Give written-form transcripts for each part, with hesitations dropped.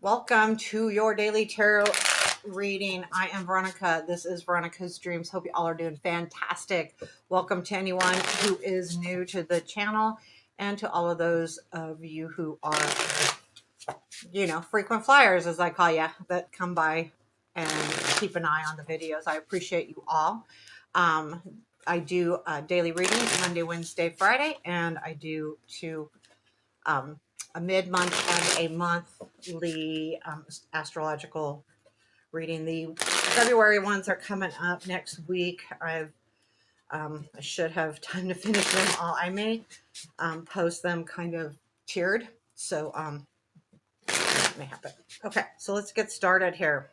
Welcome to your daily tarot reading. I am Veronica. This is Veronica's Dreams. Hope you all are doing fantastic. Welcome to anyone who is new to the channel and to all of those of you who are, frequent flyers, as I call you, that come by and keep an eye on the videos. I appreciate you all. I do daily readings Monday, Wednesday, Friday, and I do a mid-month and a monthly astrological reading. The February ones are coming up next week. I should have time to finish them all. I may post them kind of tiered, so that may happen. Okay, so let's get started here.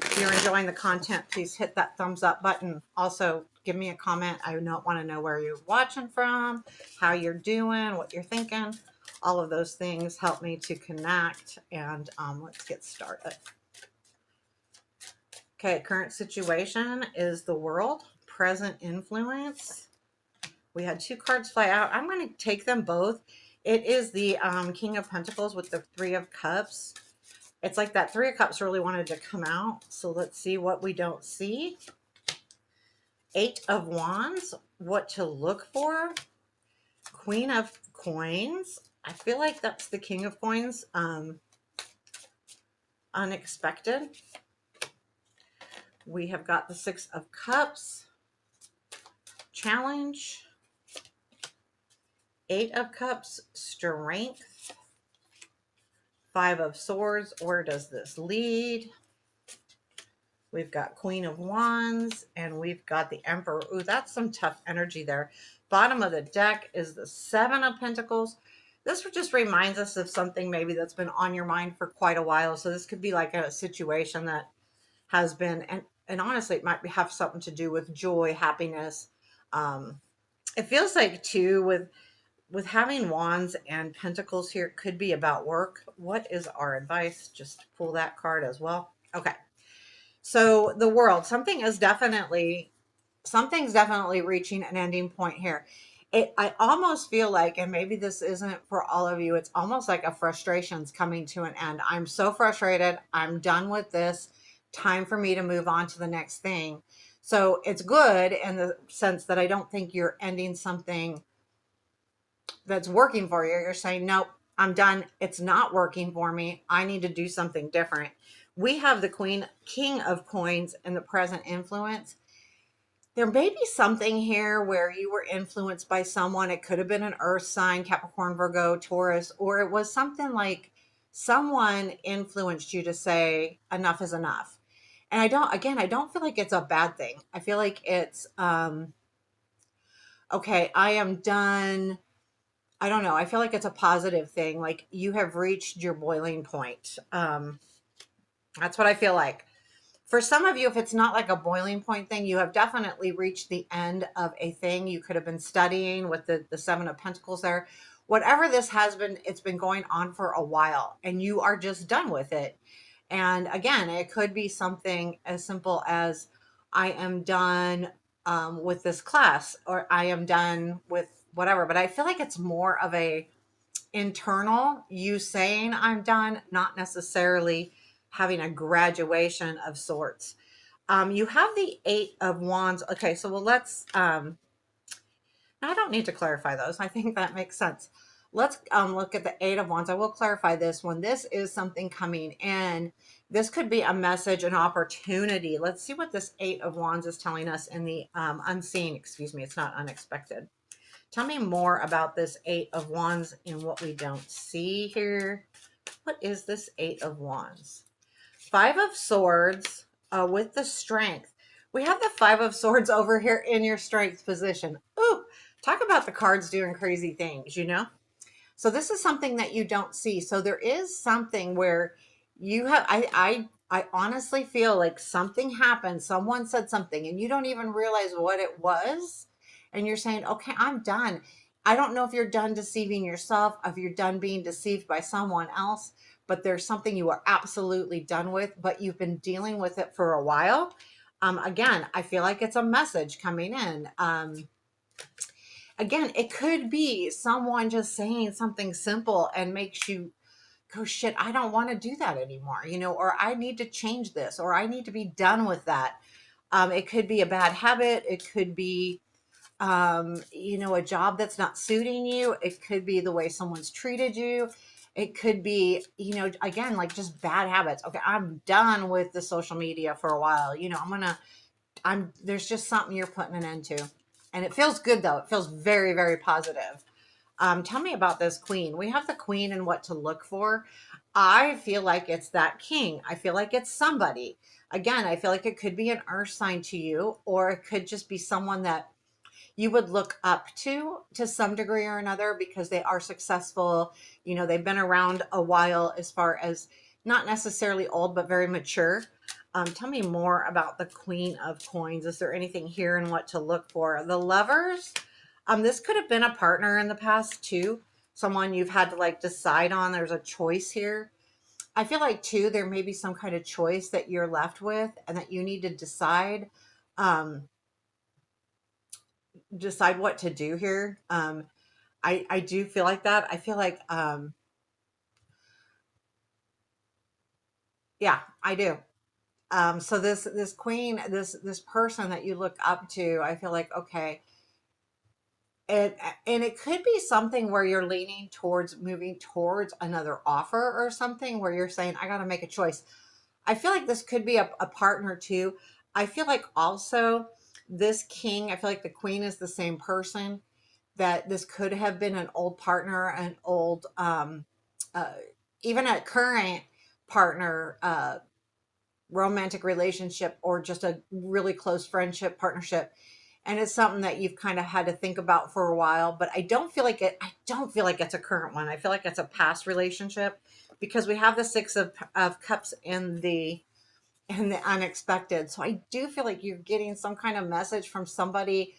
If you're enjoying the content, please hit that thumbs up button. Also, give me a comment. I want to know where you're watching from, how you're doing, what you're thinking. All of those things help me to connect, and let's get started. Okay, current situation is the world, present influence. We had two cards fly out. I'm going to take them both. It is the King of Pentacles with the Three of Cups. It's like that Three of Cups really wanted to come out. So let's see what we don't see. Eight of Wands, what to look for. Queen of Coins. I feel like that's the King of Coins. Unexpected. We have got the Six of Cups. Challenge. Eight of Cups. Strength. Five of Swords. Where does this lead? We've got Queen of Wands, and we've got the Emperor. Ooh, that's some tough energy there. Bottom of the deck is the Seven of Pentacles. This just reminds us of something maybe that's been on your mind for quite a while. So this could be like a situation that has been, and honestly, it might have something to do with joy, happiness. It feels like too, with having Wands and Pentacles here, it could be about work. What is our advice? Just pull that card as well. Okay. So the world, something's definitely reaching an ending point here. I almost feel like, and maybe this isn't for all of you, it's almost like a frustration's coming to an end. I'm so frustrated. I'm done with this. Time for me to move on to the next thing. So it's good in the sense that I don't think you're ending something that's working for you. You're saying, nope, I'm done. It's not working for me. I need to do something different. We have the King of Coins and the present influence. There may be something here where you were influenced by someone. It could have been an earth sign, Capricorn, Virgo, Taurus, or it was something like someone influenced you to say enough is enough. And I don't feel like it's a bad thing. I feel like it's, okay, I am done. I don't know. I feel like it's a positive thing. Like you have reached your boiling point. That's what I feel like. For some of you, if it's not like a boiling point thing, you have definitely reached the end of a thing. You could have been studying with the Seven of Pentacles there. Whatever this has been, it's been going on for a while and you are just done with it. And again, it could be something as simple as I am done with this class, or I am done with whatever. But I feel like it's more of a internal, you saying I'm done, not necessarily having a graduation of sorts. You have the Eight of Wands. Okay, so let's, I don't need to clarify those. I think that makes sense. Let's look at the Eight of Wands. I will clarify this one. This is something coming in. This could be a message, an opportunity. Let's see what this Eight of Wands is telling us in the unseen. Excuse me, it's not unexpected. Tell me more about this Eight of Wands and what we don't see here. What is this Eight of Wands? Five of Swords with the Strength. We have the Five of Swords over here in your Strength position. Ooh, talk about the cards doing crazy things, you know? So this is something that you don't see. So there is something where you have, I honestly feel like something happened. Someone said something and you don't even realize what it was. And you're saying, okay, I'm done. I don't know if you're done deceiving yourself, if you're done being deceived by someone else, but there's something you are absolutely done with, but you've been dealing with it for a while. Again, I feel like it's a message coming in. Again, it could be someone just saying something simple and makes you go, shit, I don't want to do that anymore, or I need to change this, or I need to be done with that. It could be a bad habit. It could be, a job that's not suiting you. It could be the way someone's treated you. It could be, again, like just bad habits. Okay, I'm done with the social media for a while. There's just something you're putting an end to. And it feels good though. It feels very, very positive. Tell me about this queen. We have the queen and what to look for. I feel like it's that king. I feel like it's somebody. Again, I feel like it could be an earth sign to you, or it could just be someone that you would look up to some degree or another because they are successful. They've been around a while, as far as not necessarily old, but very mature. Tell me more about the Queen of Coins. Is there anything here and what to look for? The Lovers. This could have been a partner in the past too. Someone you've had to like decide on. There's a choice here. I feel like too, there may be some kind of choice that you're left with and that you need to um, decide what to do here. I do feel like that. I feel like, yeah, I do. So this queen, this person that you look up to, I feel like, okay, and and it could be something where you're leaning towards moving towards another offer or something where you're saying, I got to make a choice. I feel like this could be a partner too. I feel like also this king, I feel like the queen is the same person, that this could have been an old partner, an old, uh, even a current partner, romantic relationship, or just a really close friendship, partnership. And it's something that you've kind of had to think about for a while, but I don't feel like it's a current one. I feel like it's a past relationship because we have the six of cups in the unexpected. So I do feel like you're getting some kind of message from somebody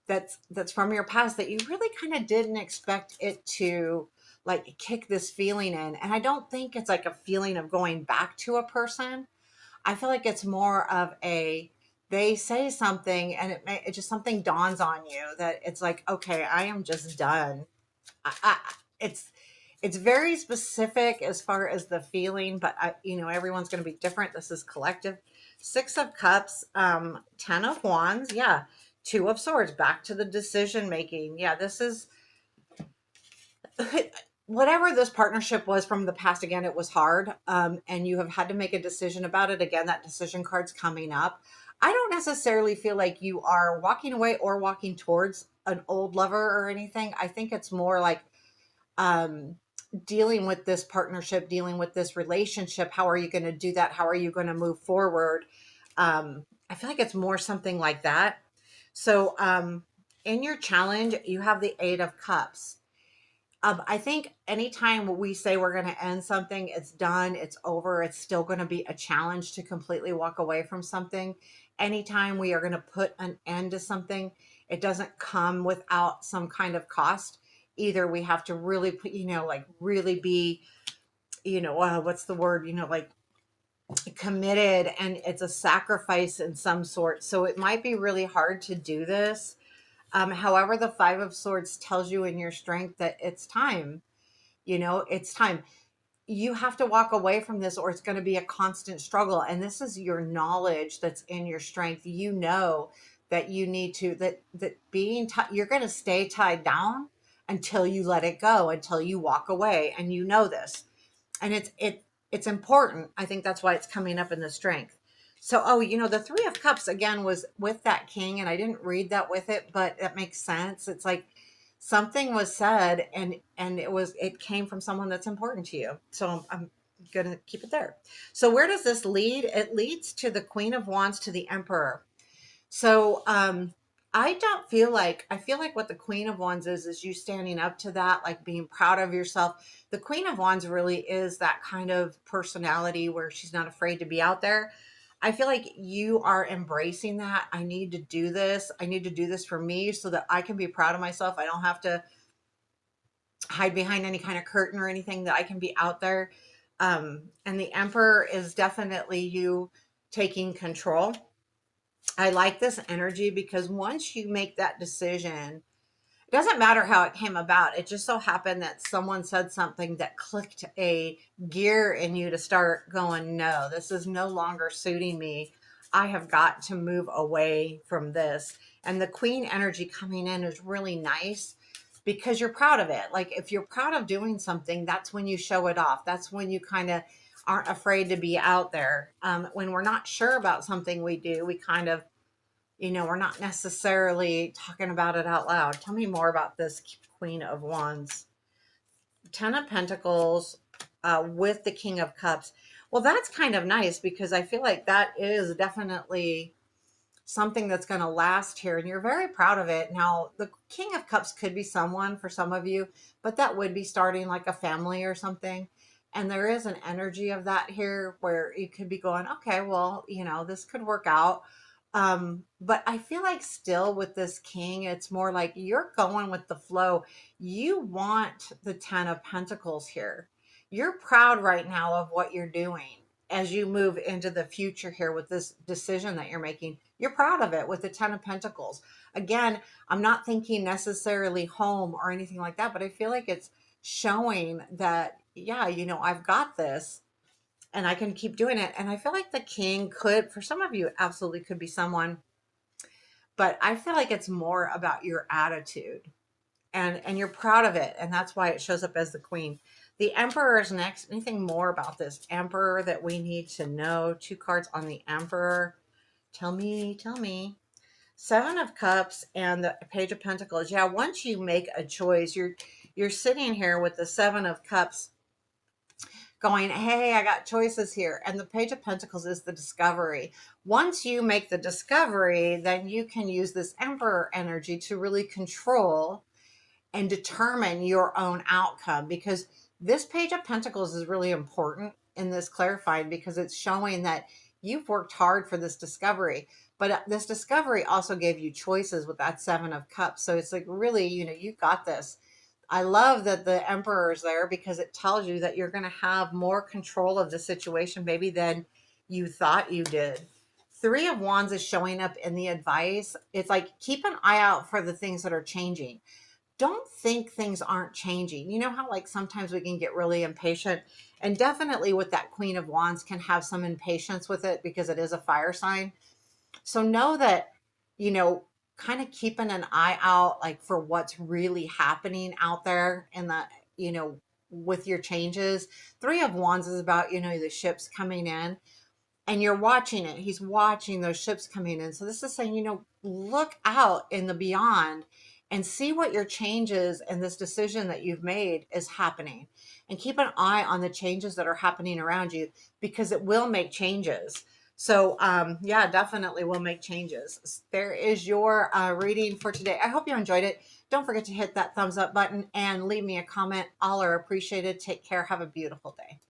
that's from your past that you really kind of didn't expect it to like kick this feeling in. And I don't think it's like a feeling of going back to a person. I feel like it's more of they say something and it just something dawns on you that it's like, okay, I am just done. I it's it's very specific as far as the feeling, but everyone's going to be different. This is collective. Six of Cups, 10 of Wands, yeah. Two of Swords, back to the decision making. Yeah, this is whatever this partnership was from the past. Again, it was hard, and you have had to make a decision about it. Again, that decision card's coming up. I don't necessarily feel like you are walking away or walking towards an old lover or anything. I think it's more like, um, dealing with this partnership, dealing with this relationship. How are you going to do that? How are you going to move forward? I feel like it's more something like that. So, in your challenge, you have the Eight of Cups. I think anytime we say we're going to end something, it's done, it's over, it's still going to be a challenge to completely walk away from something. Anytime we are going to put an end to something, it doesn't come without some kind of cost. Either we have to really put, like really be, what's the word, like committed, and it's a sacrifice in some sort. So it might be really hard to do this. However, the Five of Swords tells you in your strength that it's time. It's time. You have to walk away from this, or it's going to be a constant struggle. And this is your knowledge that's in your strength. That you need to, that being, you're going to stay tied down until you let it go, until you walk away. And this. And it's important. I think that's why it's coming up in the strength. So, the Three of Cups again was with that king, and I didn't read that with it, but that makes sense. It's like something was said, and it came from someone that's important to you. So I'm gonna keep it there. So where does this lead? It leads to the Queen of Wands, to the Emperor. So, I feel like what the Queen of Wands is you standing up to that, like being proud of yourself. The Queen of Wands really is that kind of personality where she's not afraid to be out there. I feel like you are embracing that. I need to do this. I need to do this for me so that I can be proud of myself. I don't have to hide behind any kind of curtain or anything, that I can be out there. And the Emperor is definitely you taking control. I like this energy because once you make that decision, Doesn't matter how it came about. It just so happened that someone said something that clicked a gear in you to start going, no, this is no longer suiting me. I have got to move away from this. And the queen energy coming in is really nice because you're proud of it. Like if you're proud of doing something, that's when you show it off. That's when you kind of aren't afraid to be out there. When we're not sure about something we do, we kind of, we're not necessarily talking about it out loud. Tell me more about this Queen of Wands. Ten of Pentacles with the King of Cups. Well, that's kind of nice because I feel like that is definitely something that's going to last here and you're very proud of it. Now, the King of Cups could be someone for some of you, but that would be starting like a family or something. And there is an energy of that here where you could be going, okay, well, this could work out. But I feel like still with this king, it's more like you're going with the flow. You want the 10 of Pentacles here. You're proud right now of what you're doing as you move into the future here with this decision that you're making. You're proud of it with the 10 of Pentacles. Again, I'm not thinking necessarily home or anything like that, but I feel like it's showing that, yeah, I've got this and I can keep doing it. And I feel like the king could, for some of you, absolutely could be someone, but I feel like it's more about your attitude and you're proud of it. And that's why it shows up as the queen. The emperor is next. Anything more about this emperor that we need to know? Two cards on the emperor. Tell me, tell me. Seven of Cups and the Page of Pentacles. Yeah, once you make a choice, you're sitting here with the Seven of Cups going, hey, I got choices here. And the Page of Pentacles is the discovery. Once you make the discovery, then you can use this Emperor energy to really control and determine your own outcome, because this Page of Pentacles is really important in this clarifying because it's showing that you've worked hard for this discovery, but this discovery also gave you choices with that Seven of Cups. So it's like, really, you got this. I love that the Emperor is there because it tells you that you're going to have more control of the situation maybe than you thought you did. Three of Wands is showing up in the advice. It's like, keep an eye out for the things that are changing. Don't think things aren't changing. You know how like sometimes we can get really impatient, and definitely with that Queen of Wands can have some impatience with it because it is a fire sign. So know that, you know, kind of keeping an eye out like for what's really happening out there in the, with your changes. Three of Wands is about, the ships coming in and you're watching it. He's watching those ships coming in. So this is saying, look out in the beyond and see what your changes and this decision that you've made is happening. And keep an eye on the changes that are happening around you because it will make changes. So yeah, definitely will make changes. There is your reading for today. I hope you enjoyed it. Don't forget to hit that thumbs up button and leave me a comment. All are appreciated. Take care. Have a beautiful day.